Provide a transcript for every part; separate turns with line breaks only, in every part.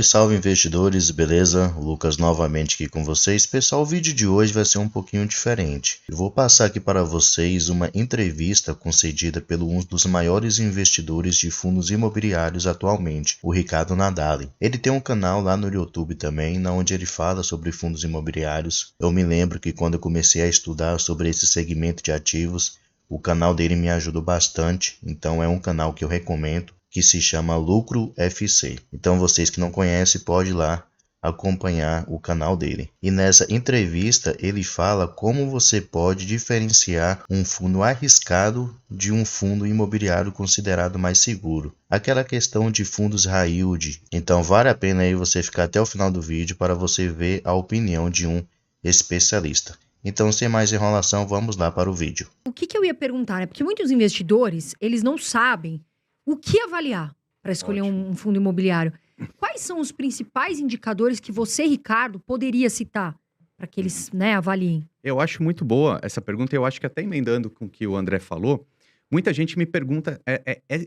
Salve, salve investidores, beleza? Lucas novamente aqui com vocês. Pessoal, o vídeo de hoje vai ser um pouquinho diferente. Eu vou passar aqui para vocês uma entrevista concedida pelo um dos maiores investidores de fundos imobiliários atualmente, o Ricardo Nadali. Ele tem um canal lá no YouTube também, onde ele fala sobre fundos imobiliários. Eu me lembro que quando eu comecei a estudar sobre esse segmento de ativos, o canal dele me ajudou bastante, então é um canal que eu recomendo, que se chama Lucro FC. Então vocês que não conhecem, pode ir lá acompanhar o canal dele. E nessa entrevista ele fala como você pode diferenciar um fundo arriscado de um fundo imobiliário considerado mais seguro. Aquela questão de fundos high yield. Então vale a pena aí você ficar até o final do vídeo para você ver a opinião de um especialista. Então, sem mais enrolação, vamos lá para o vídeo.
O que eu ia perguntar, né? Porque muitos investidores, eles não sabem o que avaliar para escolher um fundo imobiliário. Quais são os principais indicadores que você, Ricardo, poderia citar para que eles, avaliem?
Eu acho muito boa essa pergunta, eu acho que até emendando com o que o André falou, muita gente me pergunta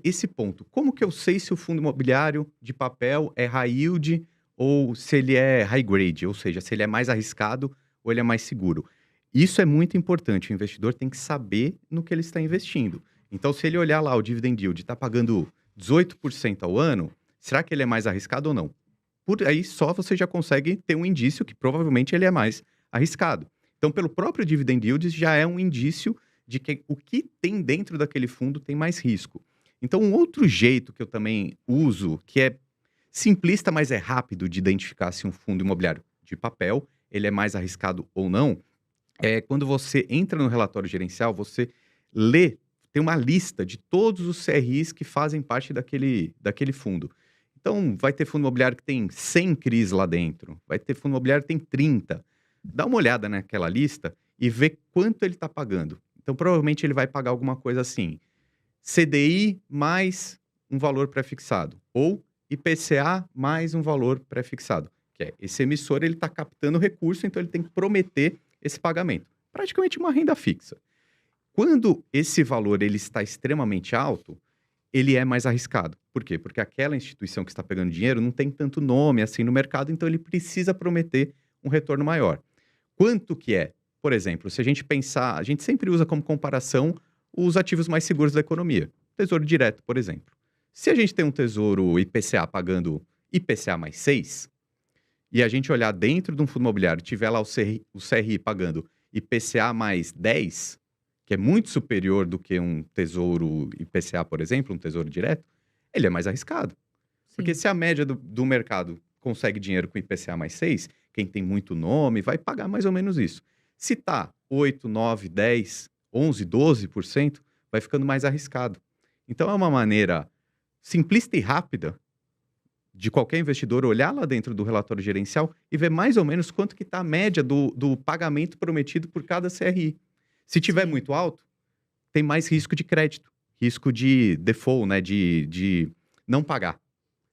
esse ponto. Como que eu sei se o fundo imobiliário de papel é high yield ou se ele é high grade, ou seja, se ele é mais arriscado ou ele é mais seguro? Isso é muito importante, o investidor tem que saber no que ele está investindo. Então, se ele olhar lá o dividend yield está pagando 18% ao ano, será que ele é mais arriscado ou não? Por aí só você já consegue ter um indício que provavelmente ele é mais arriscado. Então, pelo próprio dividend yield, já é um indício de que o que tem dentro daquele fundo tem mais risco. Então, um outro jeito que eu também uso, que é simplista, mas é rápido de identificar se um fundo imobiliário de papel, ele é mais arriscado ou não, é quando você entra no relatório gerencial, você lê, tem uma lista de todos os CRIs que fazem parte daquele fundo. Então, vai ter fundo imobiliário que tem 100 CRIs lá dentro, vai ter fundo imobiliário que tem 30. Dá uma olhada naquela lista e vê quanto ele está pagando. Então, provavelmente ele vai pagar alguma coisa assim, CDI mais um valor pré-fixado, ou IPCA mais um valor pré-fixado, que é esse emissor, ele está captando recurso, então ele tem que prometer esse pagamento. Praticamente uma renda fixa. Quando esse valor ele está extremamente alto, ele é mais arriscado. Por quê? Porque aquela instituição que está pegando dinheiro não tem tanto nome assim no mercado, então ele precisa prometer um retorno maior. Quanto que é? Por exemplo, se a gente pensar, a gente sempre usa como comparação os ativos mais seguros da economia. Tesouro direto, por exemplo. Se a gente tem um tesouro IPCA pagando IPCA mais 6, e a gente olhar dentro de um fundo imobiliário, tiver lá o CRI pagando IPCA mais 10, que é muito superior do que um tesouro IPCA, por exemplo, um tesouro direto, ele é mais arriscado. Porque se a média do mercado consegue dinheiro com IPCA mais 6, quem tem muito nome vai pagar mais ou menos isso. Se está 8, 9, 10, 11, 12%, vai ficando mais arriscado. Então é uma maneira simplista e rápida de qualquer investidor olhar lá dentro do relatório gerencial e ver mais ou menos quanto que está a média do pagamento prometido por cada CRI. Se tiver muito alto, tem mais risco de crédito, risco de default, né, de não pagar.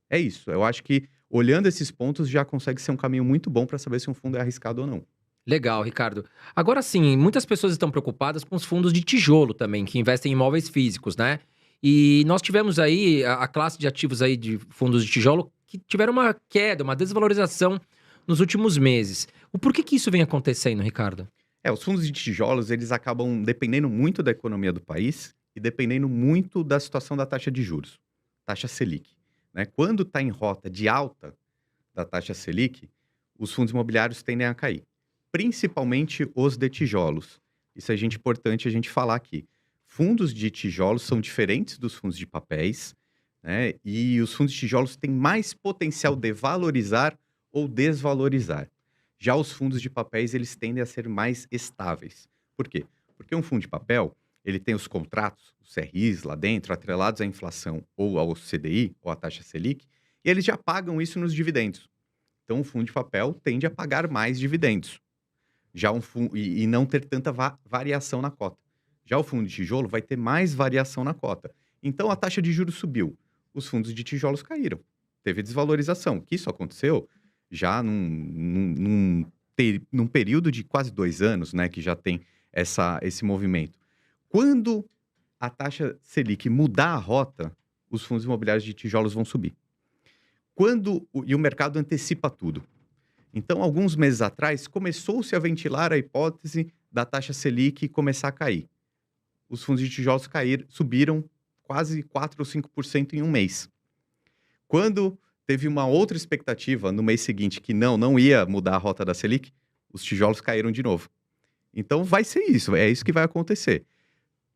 É isso. Eu acho que olhando esses pontos já consegue ser um caminho muito bom para saber se um fundo é arriscado ou não.
Legal, Ricardo. Agora sim, muitas pessoas estão preocupadas com os fundos de tijolo também, que investem em imóveis físicos, né? E nós tivemos aí a classe de ativos aí de fundos de tijolo que tiveram uma queda, uma desvalorização nos últimos meses. O porquê que isso vem acontecendo, Ricardo?
Os fundos de tijolos, eles acabam dependendo muito da economia do país e dependendo muito da situação da taxa de juros, taxa Selic, né? Quando está em rota de alta da taxa Selic, os fundos imobiliários tendem a cair, principalmente os de tijolos. Isso é importante a gente falar aqui. Fundos de tijolos são diferentes dos fundos de papéis, né? E os fundos de tijolos têm mais potencial de valorizar ou desvalorizar. Já os fundos de papéis, eles tendem a ser mais estáveis. Por quê? Porque um fundo de papel, ele tem os contratos, os CRIs lá dentro, atrelados à inflação ou ao CDI, ou à taxa Selic, e eles já pagam isso nos dividendos. Então, o fundo de papel tende a pagar mais dividendos. Já e não ter tanta variação na cota. Já o fundo de tijolo vai ter mais variação na cota. Então, a taxa de juros subiu. Os fundos de tijolos caíram. Teve desvalorização. Que isso aconteceu já num período de quase 2 anos, né, que já tem esse movimento. Quando a taxa Selic mudar a rota, os fundos imobiliários de tijolos vão subir. E o mercado antecipa tudo. Então, alguns meses atrás, começou-se a ventilar a hipótese da taxa Selic começar a cair. Os fundos de tijolos subiram quase 4 ou 5% em um mês. Quando teve uma outra expectativa no mês seguinte que não ia mudar a rota da Selic, os tijolos caíram de novo. Então, vai ser isso, é isso que vai acontecer.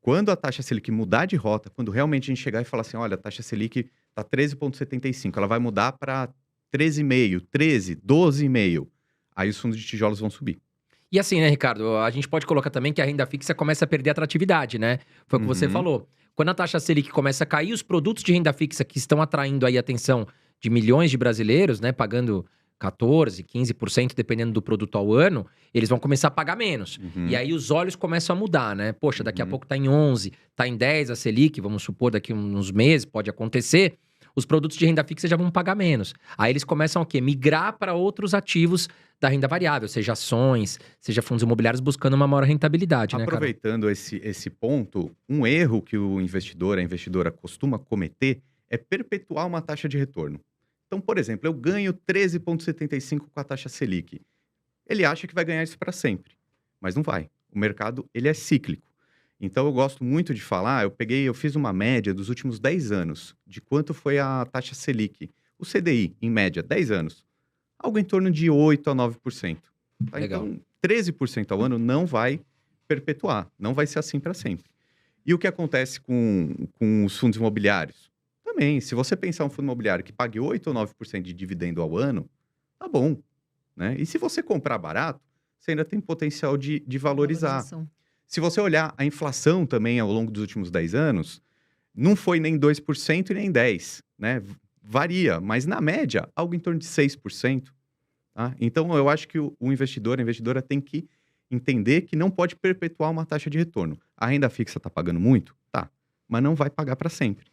Quando a taxa Selic mudar de rota, quando realmente a gente chegar e falar assim, olha, a taxa Selic está 13,75, ela vai mudar para 13,5, 13, 12,5. Aí os fundos de tijolos vão subir.
E assim, né, Ricardo, a gente pode colocar também que a renda fixa começa a perder atratividade, né? Foi o que você falou. Quando a taxa Selic começa a cair, os produtos de renda fixa que estão atraindo aí a atenção de milhões de brasileiros, né, pagando 14%, 15%, dependendo do produto ao ano, eles vão começar a pagar menos. E aí os olhos começam a mudar, né? Poxa, daqui a pouco tá em 11, tá em 10 a Selic, vamos supor, daqui uns meses, pode acontecer. Os produtos de renda fixa já vão pagar menos. Aí eles começam a quê? Migrar para outros ativos da renda variável, seja ações, seja fundos imobiliários, buscando uma maior rentabilidade, né, cara?
Aproveitando esse ponto, um erro que o investidor, a investidora costuma cometer é perpetuar uma taxa de retorno. Então, por exemplo, eu ganho 13,75 com a taxa Selic. Ele acha que vai ganhar isso para sempre, mas não vai. O mercado, ele é cíclico. Então, eu gosto muito de falar, eu fiz uma média dos últimos 10 anos, de quanto foi a taxa Selic, o CDI, em média, 10 anos. Algo em torno de 8% a 9%. Tá?
Legal.
Então, 13% ao ano não vai perpetuar, não vai ser assim para sempre. E o que acontece com os fundos imobiliários? Também, se você pensar um fundo imobiliário que pague 8% ou 9% de dividendo ao ano, tá bom. Né? E se você comprar barato, você ainda tem potencial de valorizar.
Valorização.
Se você olhar a inflação também ao longo dos últimos 10 anos, não foi nem 2% e nem 10%, né? Varia, mas na média, algo em torno de 6%. Tá? Então, eu acho que o investidor, a investidora tem que entender que não pode perpetuar uma taxa de retorno. A renda fixa está pagando muito? Tá, mas não vai pagar para sempre.